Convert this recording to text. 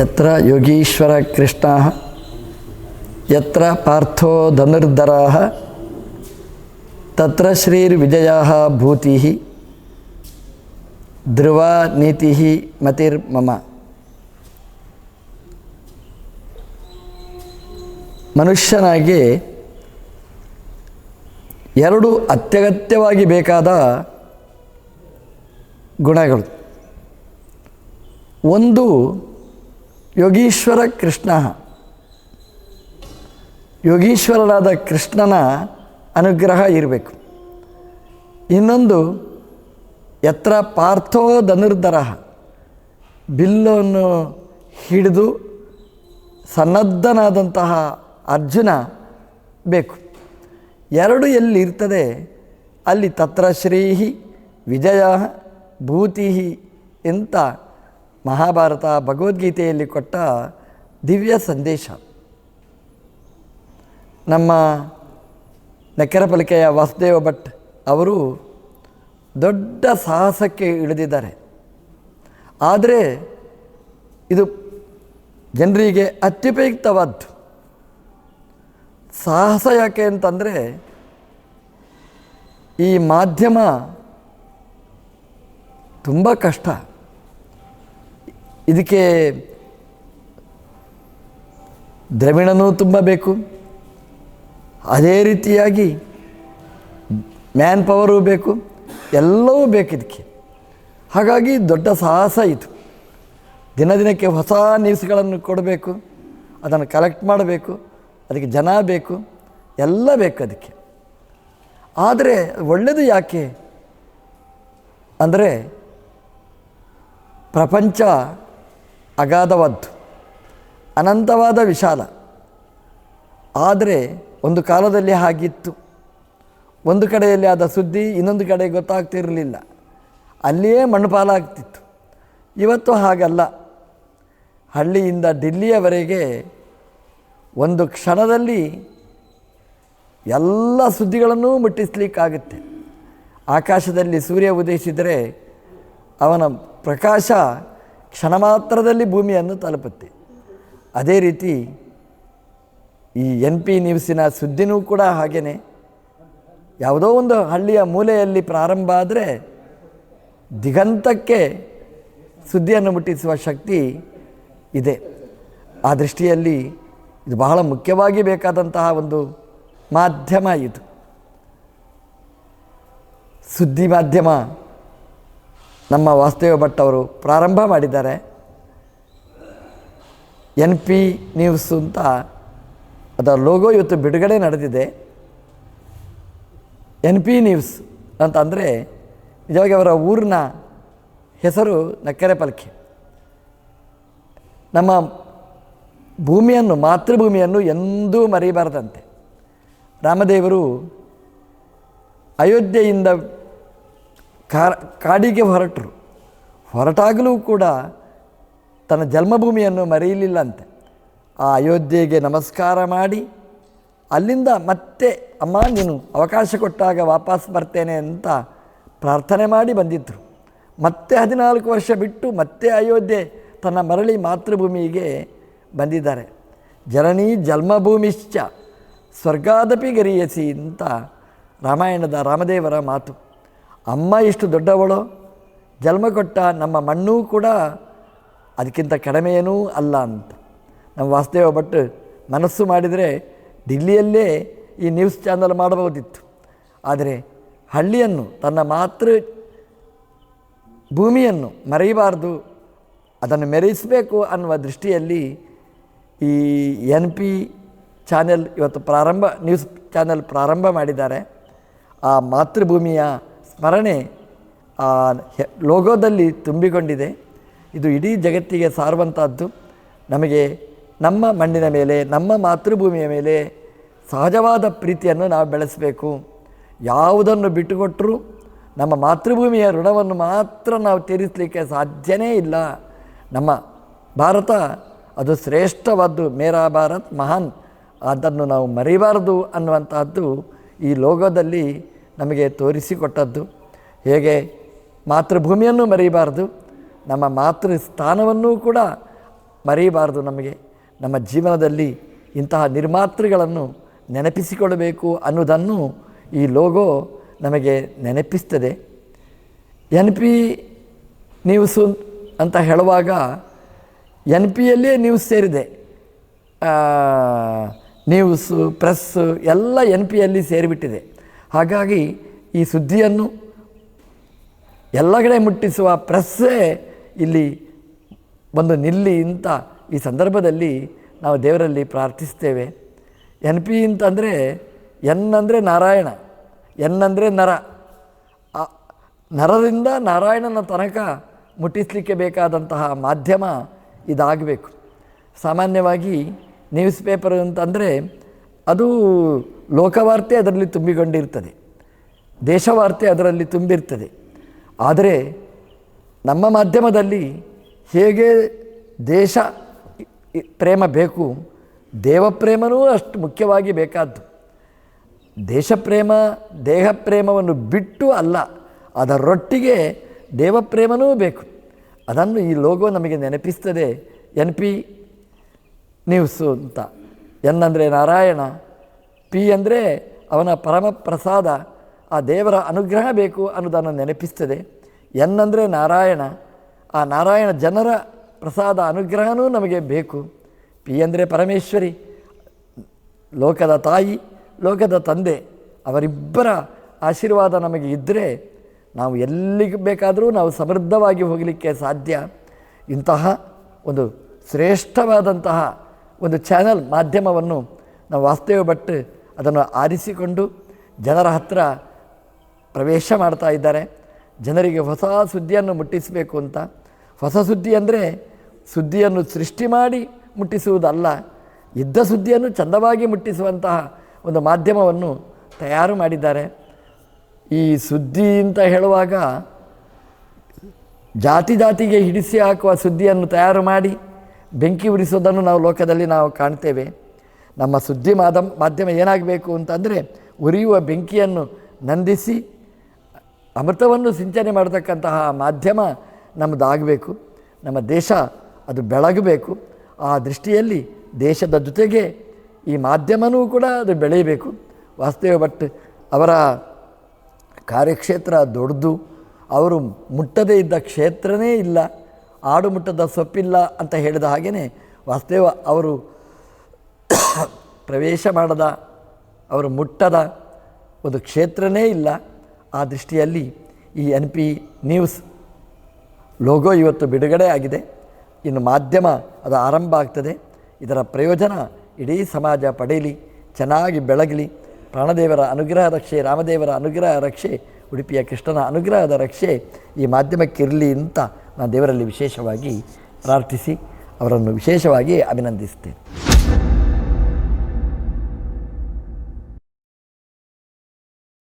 ಯತ್ರ ಯೋಗೀಶ್ವರ ಕೃಷ್ಣ ಯತ್ರ ಪಾರ್ಥೋ ಧನುರ್ಧರಾಃ ತತ್ರ ಶ್ರೀರ್ವಿಜಯಃ ಭೂತಿಃ ಧ್ರುವ ನೀತಿಃ ಮತಿರ್ಮಮ. ಮನುಷ್ಯನಾಗಿ ಎರಡು ಅತ್ಯಗತ್ಯವಾಗಿ ಬೇಕಾದ ಗುಣಗಳು. ಒಂದು ಯೋಗೀಶ್ವರ ಕೃಷ್ಣ, ಯೋಗೀಶ್ವರನಾದ ಕೃಷ್ಣನ ಅನುಗ್ರಹ ಇರಬೇಕು. ಇನ್ನೊಂದು ಯತ್ರ ಪಾರ್ಥೋ ಧನುರ್ಧರಃ, ಬಿಲ್ಲನ್ನು ಹಿಡಿದು ಸನ್ನದ್ಧನಾದಂತಹ ಅರ್ಜುನ ಬೇಕು. ಎರಡು ಎಲ್ಲಿ ಇರ್ತದೆ ಅಲ್ಲಿ ತತ್ರ ಶ್ರೀಹಿ ವಿಜಯ ಭೂತಿ ಅಂತ ಮಹಾಭಾರತ ಭಗವದ್ಗೀತೆಯಲ್ಲಿ ಕೊಟ್ಟ ದಿವ್ಯ ಸಂದೇಶ. ನಮ್ಮ ನೆಕ್ಕರಪಲಿಕೆಯ ವಾಸುದೇವ ಭಟ್ ಅವರು ದೊಡ್ಡ ಸಾಹಸಕ್ಕೆ ಇಳಿದಿದ್ದಾರೆ. ಆದರೆ ಇದು ಜನರಿಗೆ ಅತ್ಯುಪಯುಕ್ತವಾದ್ದು. ಸಾಹಸ ಯಾಕೆ ಅಂತಂದರೆ ಈ ಮಾಧ್ಯಮ ತುಂಬ ಕಷ್ಟ. ಇದಕ್ಕೆ ದ್ರವಿಣನೂ ತುಂಬ ಬೇಕು, ಅದೇ ರೀತಿಯಾಗಿ ಮ್ಯಾನ್ ಪವರು ಬೇಕು, ಎಲ್ಲವೂ ಬೇಕು ಇದಕ್ಕೆ. ಹಾಗಾಗಿ ದೊಡ್ಡ ಸಾಹಸ ಇದು. ದಿನ ದಿನಕ್ಕೆ ಹೊಸ ನ್ಯೂಸ್ಗಳನ್ನು ಕೊಡಬೇಕು, ಅದನ್ನು ಕಲೆಕ್ಟ್ ಮಾಡಬೇಕು, ಅದಕ್ಕೆ ಜನ ಬೇಕು, ಎಲ್ಲ ಬೇಕು ಅದಕ್ಕೆ. ಆದರೆ ಒಳ್ಳೆಯದು ಯಾಕೆ ಅಂದರೆ ಪ್ರಪಂಚ ಅಗಾಧವಾದ್ದು, ಅನಂತವಾದ ವಿಶಾಲ. ಆದರೆ ಒಂದು ಕಾಲದಲ್ಲಿ ಹಾಗಿತ್ತು. ಒಂದು ಕಡೆಯಲ್ಲಿ ಆದ ಸುದ್ದಿ ಇನ್ನೊಂದು ಕಡೆ ಗೊತ್ತಾಗ್ತಿರಲಿಲ್ಲ, ಅಲ್ಲಿಯೇ ಮಣ್ಣುಪಾಲಾಗ್ತಿತ್ತು. ಇವತ್ತು ಹಾಗಲ್ಲ. ಹಳ್ಳಿಯಿಂದ ಡಿಲ್ಲಿಯವರೆಗೆ ಒಂದು ಕ್ಷಣದಲ್ಲಿ ಎಲ್ಲ ಸುದ್ದಿಗಳನ್ನೂ ಮುಟ್ಟಿಸ್ಲಿಕ್ಕಾಗುತ್ತೆ. ಆಕಾಶದಲ್ಲಿ ಸೂರ್ಯ ಉದಯಿಸಿದರೆ ಅವನ ಪ್ರಕಾಶ ಕ್ಷಣ ಮಾತ್ರದಲ್ಲಿ ಭೂಮಿಯನ್ನು ತಲುಪುತ್ತೆ. ಅದೇ ರೀತಿ ಈ NP ನ್ಯೂಸಿನ ಸುದ್ದಿನೂ ಕೂಡ ಹಾಗೆಯೇ. ಯಾವುದೋ ಒಂದು ಹಳ್ಳಿಯ ಮೂಲೆಯಲ್ಲಿ ಪ್ರಾರಂಭ ಆದರೆ ದಿಗಂತಕ್ಕೆ ಸುದ್ದಿಯನ್ನು ಮುಟ್ಟಿಸುವ ಶಕ್ತಿ ಇದೆ. ಆ ದೃಷ್ಟಿಯಲ್ಲಿ ಇದು ಬಹಳ ಮುಖ್ಯವಾಗಿ ಬೇಕಾದಂತಹ ಒಂದು ಮಾಧ್ಯಮ ಇದು. ಸುದ್ದಿ ಮಾಧ್ಯಮ ನಮ್ಮ ವಾಸುದೇವ ಭಟ್ ಅವರು ಪ್ರಾರಂಭ ಮಾಡಿದ್ದಾರೆ. NP ನ್ಯೂಸ್ ಅಂತ ಅದರ ಲೋಗೋ ಇವತ್ತು ಬಿಡುಗಡೆ ನಡೆದಿದೆ. NP ನ್ಯೂಸ್ ಅಂತಂದರೆ ನಿಜವಾಗಿ ಅವರ ಊರಿನ ಹೆಸರು ನಕ್ಕರೆಪಲ್ಕೆ. ನಮ್ಮ ಭೂಮಿಯನ್ನು, ಮಾತೃಭೂಮಿಯನ್ನು ಎಂದೂ ಮರೆಯಬಾರದಂತೆ. ರಾಮದೇವರು ಅಯೋಧ್ಯೆಯಿಂದ ಕಾಡಿಗೆ ಹೊರಟಾಗಲೂ ಕೂಡ ತನ್ನ ಜನ್ಮಭೂಮಿಯನ್ನು ಮರೆಯಲಿಲ್ಲಂತೆ. ಆ ಅಯೋಧ್ಯೆಗೆ ನಮಸ್ಕಾರ ಮಾಡಿ ಅಲ್ಲಿಂದ ಮತ್ತೆ ಅಮ್ಮ ನೀನು ಅವಕಾಶ ಕೊಟ್ಟಾಗ ವಾಪಸ್ ಬರ್ತೇನೆ ಅಂತ ಪ್ರಾರ್ಥನೆ ಮಾಡಿ ಬಂದಿದ್ದರು. ಮತ್ತೆ 14 ವರ್ಷ ಬಿಟ್ಟು ಮತ್ತೆ ಅಯೋಧ್ಯೆ ತನ್ನ ಮರಳಿ ಮಾತೃಭೂಮಿಗೆ ಬಂದಿದ್ದಾರೆ. ಜನನೀ ಜನ್ಮಭೂಮಿಶ್ಚ ಸ್ವರ್ಗಾದಪಿ ಗರಿಯಸಿ ಅಂತ ರಾಮಾಯಣದ ರಾಮದೇವರ ಮಾತು. ಅಮ್ಮ ಎಷ್ಟು ದೊಡ್ಡವಳೋ, ಜನ್ಮ ಕೊಟ್ಟ ನಮ್ಮ ಮಣ್ಣೂ ಕೂಡ ಅದಕ್ಕಿಂತ ಕಡಿಮೆಯೇನೂ ಅಲ್ಲ ಅಂತ. ನಮ್ಮ ವಾಸುದೇವ ಭಟ್ ಮನಸ್ಸು ಮಾಡಿದರೆ ದಿಲ್ಲಿಯಲ್ಲೇ ಈ ನ್ಯೂಸ್ ಚಾನಲ್ ಮಾಡಬಹುದಿತ್ತು. ಆದರೆ ಹಳ್ಳಿಯನ್ನು, ತನ್ನ ಮಾತೃ ಭೂಮಿಯನ್ನು ಮರೆಯಬಾರ್ದು, ಅದನ್ನು ಮೆರೆಯಿಸಬೇಕು ಅನ್ನುವ ದೃಷ್ಟಿಯಲ್ಲಿ ಈ NP ಚಾನೆಲ್ ಇವತ್ತು ನ್ಯೂಸ್ ಚಾನೆಲ್ ಪ್ರಾರಂಭ ಮಾಡಿದ್ದಾರೆ. ಆ ಮಾತೃಭೂಮಿಯ ಸ್ಮರಣೆ ಆ ಲೋಗೋದಲ್ಲಿ ತುಂಬಿಕೊಂಡಿದೆ. ಇದು ಇಡೀ ಜಗತ್ತಿಗೆ ಸಾರುವಂಥದ್ದು. ನಮಗೆ ನಮ್ಮ ಮಣ್ಣಿನ ಮೇಲೆ, ನಮ್ಮ ಮಾತೃಭೂಮಿಯ ಮೇಲೆ ಸಹಜವಾದ ಪ್ರೀತಿಯನ್ನು ನಾವು ಬೆಳೆಸಬೇಕು. ಯಾವುದನ್ನು ಬಿಟ್ಟುಕೊಟ್ಟರೂ ನಮ್ಮ ಮಾತೃಭೂಮಿಯ ಋಣವನ್ನು ಮಾತ್ರ ನಾವು ತೀರಿಸಲಿಕ್ಕೆ ಸಾಧ್ಯವೇ ಇಲ್ಲ. ನಮ್ಮ ಭಾರತ ಅದು ಶ್ರೇಷ್ಠವಾದ್ದು, ಮೇರಾ ಭಾರತ್ ಮಹಾನ್, ಅದನ್ನು ನಾವು ಮರೆಯಬಾರದು ಅನ್ನುವಂತಹದ್ದು ಈ ಲೋಗೋದಲ್ಲಿ ನಮಗೆ ತೋರಿಸಿಕೊಟ್ಟದ್ದು. ಹೇಗೆ ಮಾತೃಭೂಮಿಯನ್ನು ಮರೆಯಬಾರ್ದು, ನಮ್ಮ ಮಾತೃ ಸ್ಥಾನವನ್ನೂ ಕೂಡ ಮರೆಯಬಾರದು. ನಮಗೆ ನಮ್ಮ ಜೀವನದಲ್ಲಿ ಇಂತಹ ನಿರ್ಮಾತೃಗಳನ್ನು ನೆನಪಿಸಿಕೊಳ್ಳಬೇಕು ಅನ್ನೋದನ್ನು ಈ ಲೋಗೋ ನಮಗೆ ನೆನಪಿಸ್ತದೆ. NP ನ್ಯೂಸು ಅಂತ ಹೇಳುವಾಗ NPಯಲ್ಲೇ ನ್ಯೂಸ್ ಸೇರಿದೆ. ನ್ಯೂಸು, ಪ್ರೆಸ್ಸು ಎಲ್ಲ NPಯಲ್ಲಿ ಸೇರಿಬಿಟ್ಟಿದೆ. ಹಾಗಾಗಿ ಈ ಸುದ್ದಿಯನ್ನು ಎಲ್ಲ ಕಡೆ ಮುಟ್ಟಿಸುವ ಪ್ರೆಸ್ಸೇ ಇಲ್ಲಿ ಒಂದು ನಿಲ್ಲಿ ಅಂತ ಈ ಸಂದರ್ಭದಲ್ಲಿ ನಾವು ದೇವರಲ್ಲಿ ಪ್ರಾರ್ಥಿಸ್ತೇವೆ. NP ಅಂತಂದರೆ N ಅಂದರೆ ನಾರಾಯಣ, N ಅಂದರೆ ನರ. ನರದಿಂದ ನಾರಾಯಣನ ತನಕ ಮುಟ್ಟಿಸಲಿಕ್ಕೆ ಬೇಕಾದಂತಹ ಮಾಧ್ಯಮ ಇದಾಗಬೇಕು. ಸಾಮಾನ್ಯವಾಗಿ ನ್ಯೂಸ್ ಪೇಪರ್ ಅಂತಂದರೆ ಅದು ಲೋಕವಾರ್ತೆ ಅದರಲ್ಲಿ ತುಂಬಿಕೊಂಡಿರ್ತದೆ, ದೇಶವಾರ್ತೆ ಅದರಲ್ಲಿ ತುಂಬಿರ್ತದೆ. ಆದರೆ ನಮ್ಮ ಮಾಧ್ಯಮದಲ್ಲಿ ಹೇಗೆ ದೇಶ ಪ್ರೇಮ ಬೇಕು, ದೇವಪ್ರೇಮನೂ ಅಷ್ಟು ಮುಖ್ಯವಾಗಿ ಬೇಕಾದ್ದು. ದೇಶಪ್ರೇಮ ದೇಹ ಪ್ರೇಮವನ್ನು ಬಿಟ್ಟು ಅಲ್ಲ, ಅದರೊಟ್ಟಿಗೆ ದೇವಪ್ರೇಮನೂ ಬೇಕು. ಅದನ್ನು ಈ ಲೋಗೋ ನಮಗೆ ನೆನಪಿಸ್ತದೆ. NP ನ್ಯೂಸು ಅಂತ. N ಅಂದರೆ ನಾರಾಯಣ, P ಅಂದರೆ ಅವನ ಪರಮ ಪ್ರಸಾದ, ಆ ದೇವರ ಅನುಗ್ರಹ ಬೇಕು ಅನ್ನೋದನ್ನು ನೆನಪಿಸ್ತದೆ. N ಅಂದರೆ ನಾರಾಯಣ, ಆ ನಾರಾಯಣ ಜನರ ಪ್ರಸಾದ ಅನುಗ್ರಹವೂ ನಮಗೆ ಬೇಕು. P ಅಂದರೆ ಪರಮೇಶ್ವರಿ, ಲೋಕದ ತಾಯಿ, ಲೋಕದ ತಂದೆ, ಅವರಿಬ್ಬರ ಆಶೀರ್ವಾದ ನಮಗೆ ಇದ್ದರೆ ನಾವು ಎಲ್ಲಿಗೆ ಬೇಕಾದರೂ ನಾವು ಸಮೃದ್ಧವಾಗಿ ಹೋಗಲಿಕ್ಕೆ ಸಾಧ್ಯ. ಇಂತಹ ಒಂದು ಶ್ರೇಷ್ಠವಾದಂತಹ ಒಂದು ಚಾನಲ್ ಮಾಧ್ಯಮವನ್ನು ನಾವು ವಾಸುದೇವ ಭಟ್ ಅದನ್ನು ಆರಿಸಿಕೊಂಡು ಜನರ ಹತ್ರ ಪ್ರವೇಶ ಮಾಡ್ತಾ ಇದ್ದಾರೆ. ಜನರಿಗೆ ಹೊಸ ಸುದ್ದಿಯನ್ನು ಮುಟ್ಟಿಸಬೇಕು ಅಂತ. ಹೊಸ ಸುದ್ದಿ ಅಂದರೆ ಸುದ್ದಿಯನ್ನು ಸೃಷ್ಟಿ ಮಾಡಿ ಮುಟ್ಟಿಸುವುದಲ್ಲ, ಇದ್ದ ಸುದ್ದಿಯನ್ನು ಚಂದವಾಗಿ ಮುಟ್ಟಿಸುವಂತಹ ಒಂದು ಮಾಧ್ಯಮವನ್ನು ತಯಾರು ಮಾಡಿದ್ದಾರೆ. ಈ ಸುದ್ದಿ ಅಂತ ಹೇಳುವಾಗ ಜಾತಿ ಜಾತಿಗೆ ಹಿಡಿಸಿ ಹಾಕುವ ಸುದ್ದಿಯನ್ನು ತಯಾರು ಮಾಡಿ ಬೆಂಕಿ ಉರಿಸೋದನ್ನು ನಾವು ಲೋಕದಲ್ಲಿ ನಾವು ಕಾಣ್ತೇವೆ. ನಮ್ಮ ಸುದ್ದಿ ಮಾಧ್ಯಮ ಏನಾಗಬೇಕು ಅಂತಂದರೆ ಉರಿಯುವ ಬೆಂಕಿಯನ್ನು ನಂದಿಸಿ ಅಮೃತವನ್ನು ಸಿಂಚನೆ ಮಾಡತಕ್ಕಂತಹ ಮಾಧ್ಯಮ ನಮ್ಮದಾಗಬೇಕು. ನಮ್ಮ ದೇಶ ಅದು ಬೆಳಗಬೇಕು. ಆ ದೃಷ್ಟಿಯಲ್ಲಿ ದೇಶದ ಜೊತೆಗೆ ಈ ಮಾಧ್ಯಮನೂ ಕೂಡ ಅದು ಬೆಳೆಯಬೇಕು. ವಾಸುದೇವ ಭಟ್ ಅವರ ಕಾರ್ಯಕ್ಷೇತ್ರ ದೊಡ್ಡದು. ಅವರು ಮುಟ್ಟದೇ ಇದ್ದ ಕ್ಷೇತ್ರನೇ ಇಲ್ಲ, ಆಡು ಮುಟ್ಟದ ಸೊಪ್ಪಿಲ್ಲ ಅಂತ ಹೇಳಿದ ಹಾಗೆಯೇ ವಾಸುದೇವ ಅವರು ಪ್ರವೇಶ ಮಾಡದ, ಅವರು ಮುಟ್ಟದ ಒಂದು ಕ್ಷೇತ್ರನೇ ಇಲ್ಲ. ಆ ದೃಷ್ಟಿಯಲ್ಲಿ ಈ NP ನ್ಯೂಸ್ ಲೋಗೋ ಇವತ್ತು ಬಿಡುಗಡೆ ಆಗಿದೆ. ಇನ್ನು ಮಾಧ್ಯಮ ಅದು ಆರಂಭ ಆಗ್ತದೆ. ಇದರ ಪ್ರಯೋಜನ ಇಡೀ ಸಮಾಜ ಪಡೆಯಲಿ, ಚೆನ್ನಾಗಿ ಬೆಳಗಲಿ. ಪ್ರಾಣದೇವರ ಅನುಗ್ರಹ ರಕ್ಷೆ, ರಾಮದೇವರ ಅನುಗ್ರಹ ರಕ್ಷೆ, ಉಡುಪಿಯ ಕೃಷ್ಣನ ಅನುಗ್ರಹದ ರಕ್ಷೆ ಈ ಮಾಧ್ಯಮಕ್ಕಿರಲಿ ಅಂತ ನಾನು ದೇವರಲ್ಲಿ ವಿಶೇಷವಾಗಿ ಪ್ರಾರ್ಥಿಸಿ ಅವರನ್ನು ವಿಶೇಷವಾಗಿ ಅಭಿನಂದಿಸ್ತೇನೆ.